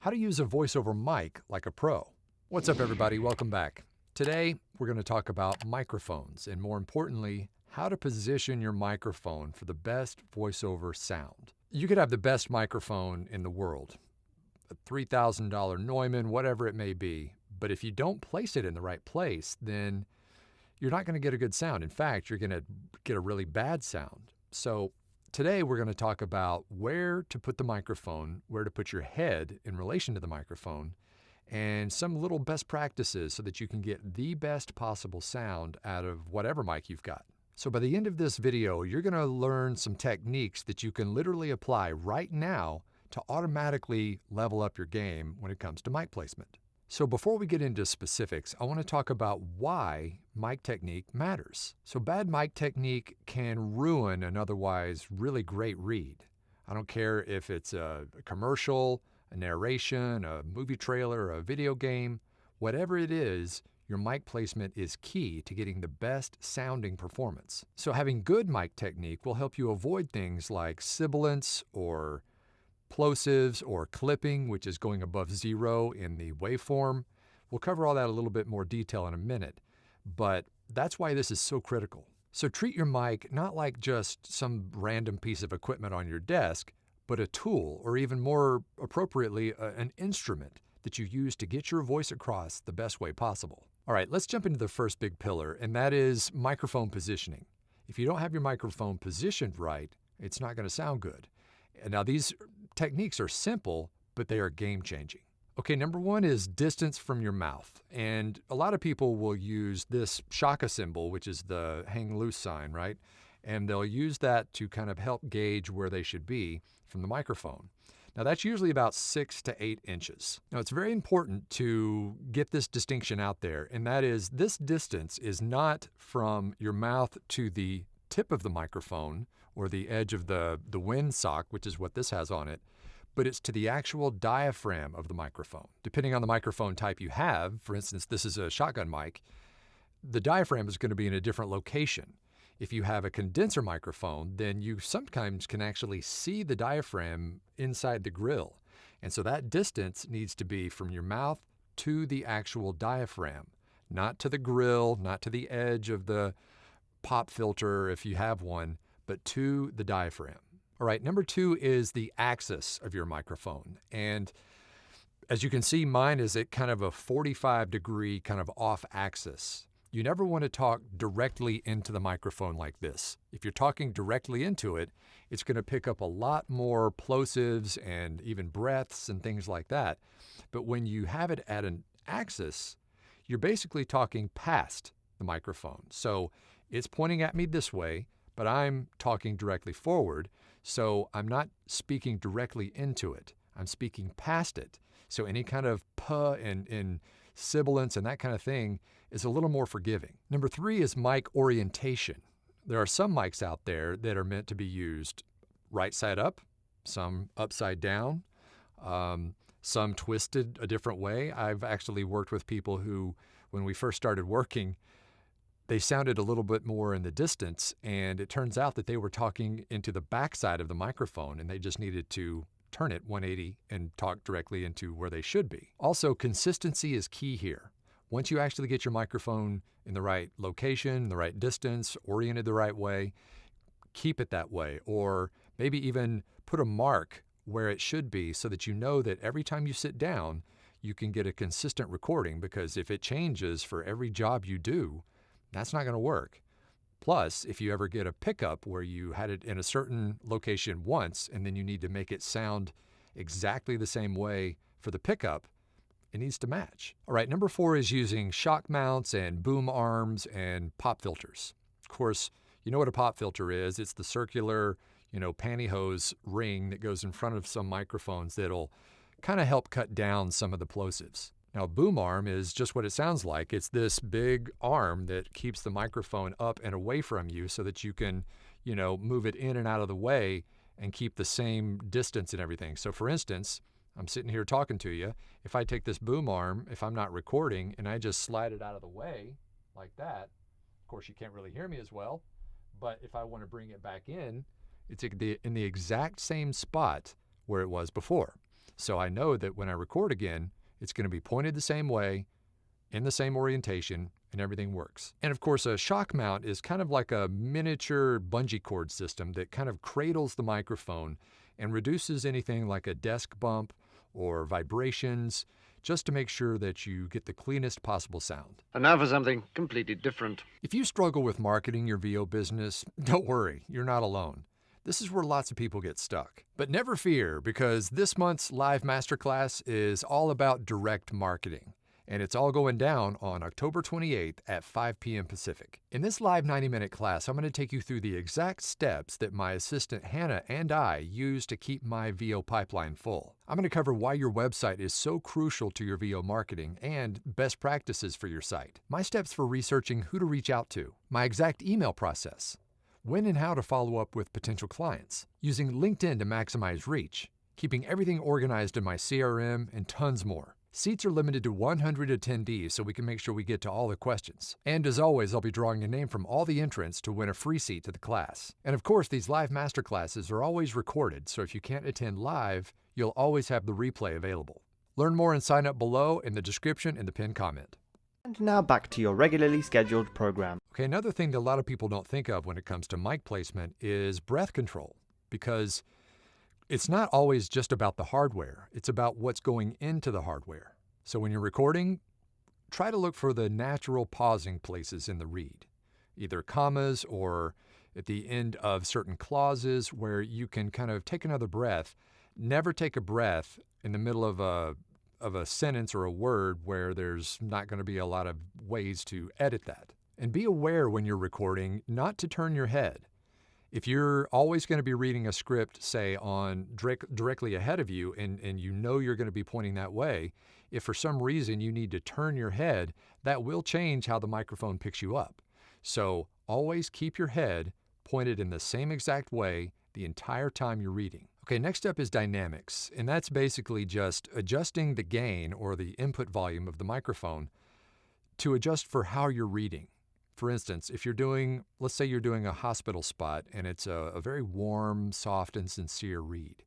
How to use a voiceover mic like a pro. What's up, everybody? Welcome back. Today, we're going to talk about microphones and, more importantly, how to position your microphone for the best voiceover sound. You could have the best microphone in the world, a $3,000 Neumann, whatever it may be, but if you don't place it in the right place, then you're not going to get a good sound. In fact, you're going to get a really bad sound. So today we're going to talk about where to put the microphone, where to put your head in relation to the microphone, and some little best practices so that you can get the best possible sound out of whatever mic you've got. So by the end of this video, you're going to learn some techniques that you can literally apply right now to automatically level up your game when it comes to mic placement. So before we get into specifics, I want to talk about why mic technique matters. So bad mic technique can ruin an otherwise really great read. I don't care if it's a commercial, a narration, a movie trailer, a video game, whatever it is, your mic placement is key to getting the best sounding performance. So having good mic technique will help you avoid things like sibilance or plosives or clipping, which is going above zero in the waveform. We'll cover all that a little bit more detail in a minute, but that's why this is so critical. So treat your mic not like just some random piece of equipment on your desk, but a tool, or even more appropriately, an instrument that you use to get your voice across the best way possible. All right, let's jump into the first big pillar, and that is microphone positioning. If you don't have your microphone positioned right, it's not going to sound good. And now these techniques are simple, but they are game-changing. Okay, number one is distance from your mouth. And a lot of people will use this shaka symbol, which is the hang loose sign, right? And they'll use that to kind of help gauge where they should be from the microphone. Now that's usually about 6 to 8 inches. Now it's very important to get this distinction out there, and that is this distance is not from your mouth to the tip of the microphone or the edge of the windsock, which is what this has on it, but it's to the actual diaphragm of the microphone. Depending on the microphone type you have, for instance, this is a shotgun mic, the diaphragm is going to be in a different location. If you have a condenser microphone, then you sometimes can actually see the diaphragm inside the grill. And so that distance needs to be from your mouth to the actual diaphragm, not to the grill, not to the edge of the pop filter if you have one, but to the diaphragm. All right, number two is the axis of your microphone. And as you can see, mine is at kind of a 45-degree kind of off axis. You never want to talk directly into the microphone like this. If you're talking directly into it, it's going to pick up a lot more plosives and even breaths and things like that. But when you have it at an axis, you're basically talking past the microphone. So it's pointing at me this way, but I'm talking directly forward, so I'm not speaking directly into it. I'm speaking past it. So any kind of puh and sibilance and that kind of thing is a little more forgiving. Number three is mic orientation. There are some mics out there that are meant to be used right side up, some upside down, some twisted a different way. I've actually worked with people who, when we first started working, they sounded a little bit more in the distance, and it turns out that they were talking into the backside of the microphone, and they just needed to turn it 180 and talk directly into where they should be. Also, consistency is key here. Once you actually get your microphone in the right location, the right distance, oriented the right way, keep it that way, or maybe even put a mark where it should be so that you know that every time you sit down, you can get a consistent recording, because if it changes for every job you do, that's not going to work. Plus, if you ever get a pickup where you had it in a certain location once and then you need to make it sound exactly the same way for the pickup, it needs to match. All right, number four is using shock mounts and boom arms and pop filters. Of course, you know what a pop filter is. It's the circular, pantyhose ring that goes in front of some microphones that'll kind of help cut down some of the plosives. Now, a boom arm is just what it sounds like. It's this big arm that keeps the microphone up and away from you so that you can, move it in and out of the way and keep the same distance and everything. So for instance, I'm sitting here talking to you. If I take this boom arm, if I'm not recording, and I just slide it out of the way like that, of course you can't really hear me as well, but if I want to bring it back in, it's in the exact same spot where it was before. So I know that when I record again, it's going to be pointed the same way, in the same orientation, and everything works. And of course, a shock mount is kind of like a miniature bungee cord system that kind of cradles the microphone and reduces anything like a desk bump or vibrations, just to make sure that you get the cleanest possible sound. And now for something completely different. If you struggle with marketing your VO business, don't worry, you're not alone. This is where lots of people get stuck. But never fear, because this month's live masterclass is all about direct marketing. And it's all going down on October 28th at 5 p.m. Pacific. In this live 90-minute class, I'm going to take you through the exact steps that my assistant Hannah and I use to keep my VO pipeline full. I'm going to cover why your website is so crucial to your VO marketing and best practices for your site, my steps for researching who to reach out to, my exact email process, when and how to follow up with potential clients, using LinkedIn to maximize reach, keeping everything organized in my CRM, and tons more. Seats are limited to 100 attendees so we can make sure we get to all the questions. And as always, I'll be drawing a name from all the entrants to win a free seat to the class. And of course, these live masterclasses are always recorded, so if you can't attend live, you'll always have the replay available. Learn more and sign up below in the description and the pinned comment. And now back to your regularly scheduled program. Okay, another thing that a lot of people don't think of when it comes to mic placement is breath control, because it's not always just about the hardware. It's about what's going into the hardware. So when you're recording, try to look for the natural pausing places in the read, either commas or at the end of certain clauses where you can kind of take another breath. Never take a breath in the middle of a sentence or a word where there's not going to be a lot of ways to edit that. And be aware when you're recording not to turn your head. If you're always going to be reading a script, say, on directly ahead of you, and you know you're going to be pointing that way, if for some reason you need to turn your head, that will change how the microphone picks you up. So always keep your head pointed in the same exact way the entire time you're reading. Okay, next up is dynamics, and that's basically just adjusting the gain or the input volume of the microphone to adjust for how you're reading. For instance, if you're doing, let's say you're doing a hospital spot and it's a very warm, soft, and sincere read,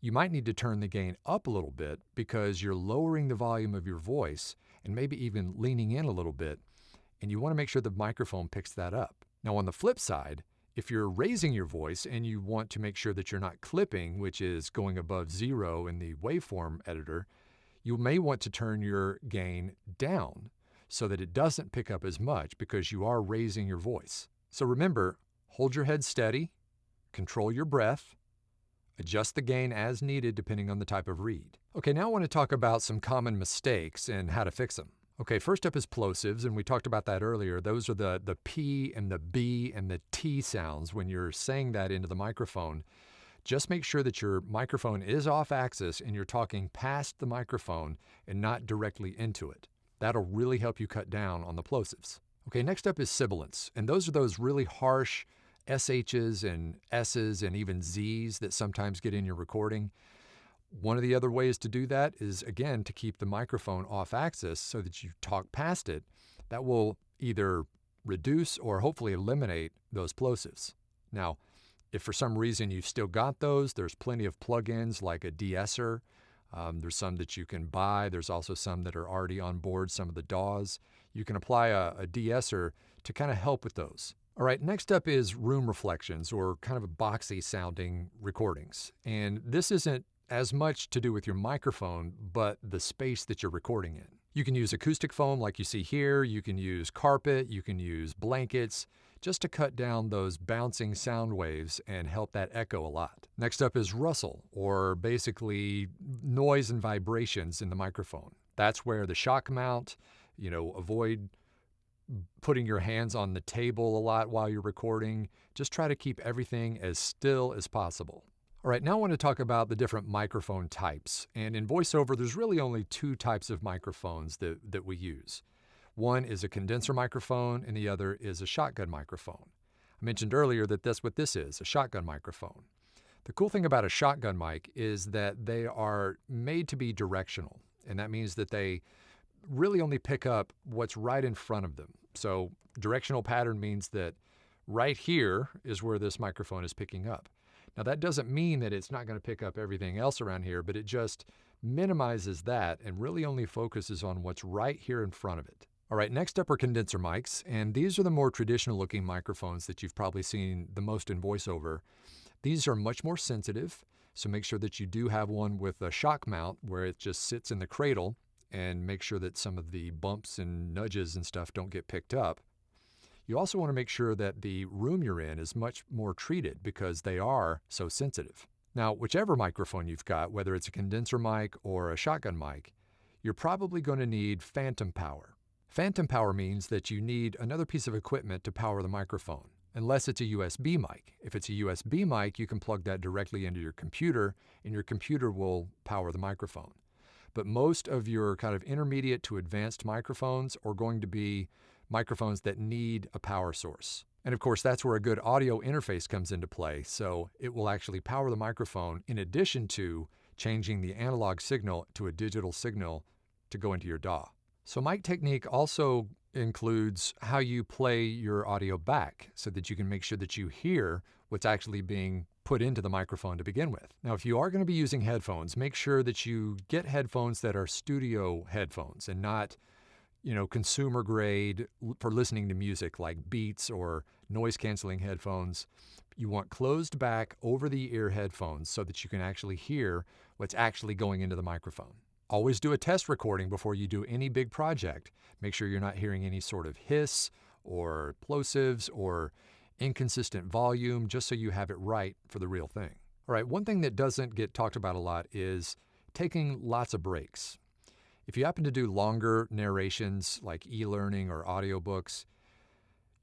you might need to turn the gain up a little bit because you're lowering the volume of your voice and maybe even leaning in a little bit, and you want to make sure the microphone picks that up. Now, on the flip side, if you're raising your voice and you want to make sure that you're not clipping, which is going above 0 in the waveform editor, you may want to turn your gain down so that it doesn't pick up as much because you are raising your voice. So remember, hold your head steady, control your breath, adjust the gain as needed depending on the type of read. Okay, now I want to talk about some common mistakes and how to fix them. Okay, first up is plosives, and we talked about that earlier. Those are the P and the B and the T sounds when you're saying that into the microphone. Just make sure that your microphone is off axis and you're talking past the microphone and not directly into it. That'll really help you cut down on the plosives. Okay, next up is sibilants, and those are those really harsh SHs and S's and even Z's that sometimes get in your recording. One of the other ways to do that is, again, to keep the microphone off axis so that you talk past it. That will either reduce or hopefully eliminate those plosives. Now, if for some reason you've still got those, there's plenty of plugins like a de-esser. There's some that you can buy. There's also some that are already on board, some of the DAWs. You can apply a de-esser to kind of help with those. All right, next up is room reflections, or kind of a boxy sounding recordings. And this isn't as much to do with your microphone, but the space that you're recording in. You can use acoustic foam like you see here. You can use carpet. You can use blankets, just to cut down those bouncing sound waves and help that echo a lot. Next up is rustle, or basically noise and vibrations in the microphone. That's where the shock mount, avoid putting your hands on the table a lot while you're recording. Just try to keep everything as still as possible. All right, now I want to talk about the different microphone types. And in voiceover, there's really only 2 types of microphones that we use. One is a condenser microphone, and the other is a shotgun microphone. I mentioned earlier that that's what this is, a shotgun microphone. The cool thing about a shotgun mic is that they are made to be directional, and that means that they really only pick up what's right in front of them. So directional pattern means that right here is where this microphone is picking up. Now, that doesn't mean that it's not going to pick up everything else around here, but it just minimizes that and really only focuses on what's right here in front of it. All right, next up are condenser mics, and these are the more traditional looking microphones that you've probably seen the most in voiceover. These are much more sensitive, so make sure that you do have one with a shock mount where it just sits in the cradle, and make sure that some of the bumps and nudges and stuff don't get picked up. You also want to make sure that the room you're in is much more treated because they are so sensitive. Now, whichever microphone you've got, whether it's a condenser mic or a shotgun mic, you're probably going to need phantom power. Phantom power means that you need another piece of equipment to power the microphone, unless it's a USB mic. If it's a USB mic, you can plug that directly into your computer, and your computer will power the microphone. But most of your kind of intermediate to advanced microphones are going to be microphones that need a power source. And of course, that's where a good audio interface comes into play. So it will actually power the microphone in addition to changing the analog signal to a digital signal to go into your DAW. So mic technique also includes how you play your audio back so that you can make sure that you hear what's actually being put into the microphone to begin with. Now, if you are going to be using headphones, make sure that you get headphones that are studio headphones and not, consumer grade for listening to music like Beats or noise canceling headphones. You want closed back over the ear headphones so that you can actually hear what's actually going into the microphone. Always do a test recording before you do any big project. Make sure you're not hearing any sort of hiss or plosives or inconsistent volume, just so you have it right for the real thing. All right, one thing that doesn't get talked about a lot is taking lots of breaks. If you happen to do longer narrations like e-learning or audiobooks,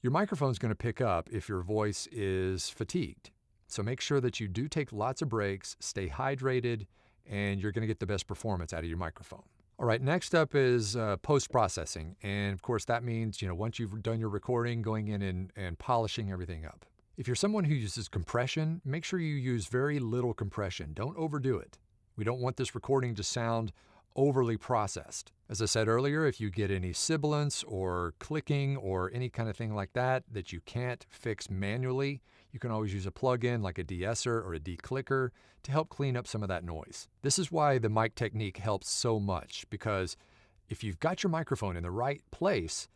your microphone's going to pick up if your voice is fatigued. So make sure that you do take lots of breaks, stay hydrated, and you're going to get the best performance out of your microphone. All right, next up is post-processing. And of course, that means, once you've done your recording, going in and polishing everything up. If you're someone who uses compression, make sure you use very little compression. Don't overdo it. We don't want this recording to sound overly processed. As I said earlier, if you get any sibilance or clicking or any kind of thing like that you can't fix manually, you can always use a plug-in like a de-esser or a de-clicker to help clean up some of that noise. This is why the mic technique helps so much, because if you've got your microphone in the right place,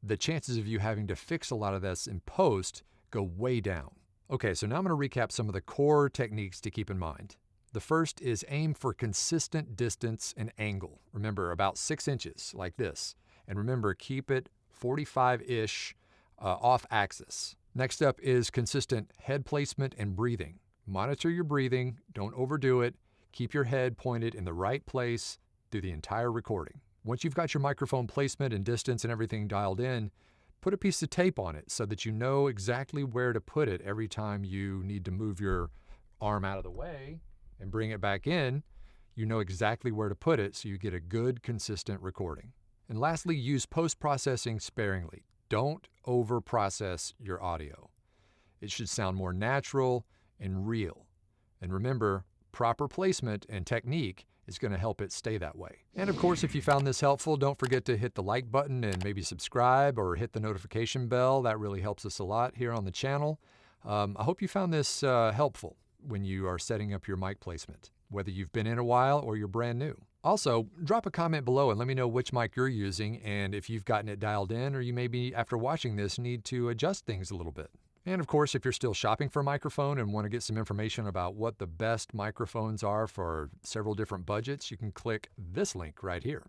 the chances of you having to fix a lot of this in post go way down. Okay, so now I'm going to recap some of the core techniques to keep in mind. The first is aim for consistent distance and angle. Remember, about 6 inches, like this. And remember, keep it 45-ish off axis. Next up is consistent head placement and breathing. Monitor your breathing, don't overdo it. Keep your head pointed in the right place through the entire recording. Once you've got your microphone placement and distance and everything dialed in, put a piece of tape on it so that you know exactly where to put it every time you need to move your arm out of the way and bring it back in. You know exactly where to put it so you get a good, consistent recording. And lastly, use post-processing sparingly. Don't over-process your audio. It should sound more natural and real. And remember, proper placement and technique is going to help it stay that way. And of course, if you found this helpful, don't forget to hit the like button and maybe subscribe or hit the notification bell. That really helps us a lot here on the channel. I hope you found this helpful when you are setting up your mic placement, whether you've been in a while or you're brand new. Also, drop a comment below and let me know which mic you're using and if you've gotten it dialed in, or you maybe, after watching this, need to adjust things a little bit. And of course, if you're still shopping for a microphone and want to get some information about what the best microphones are for several different budgets, you can click this link right here.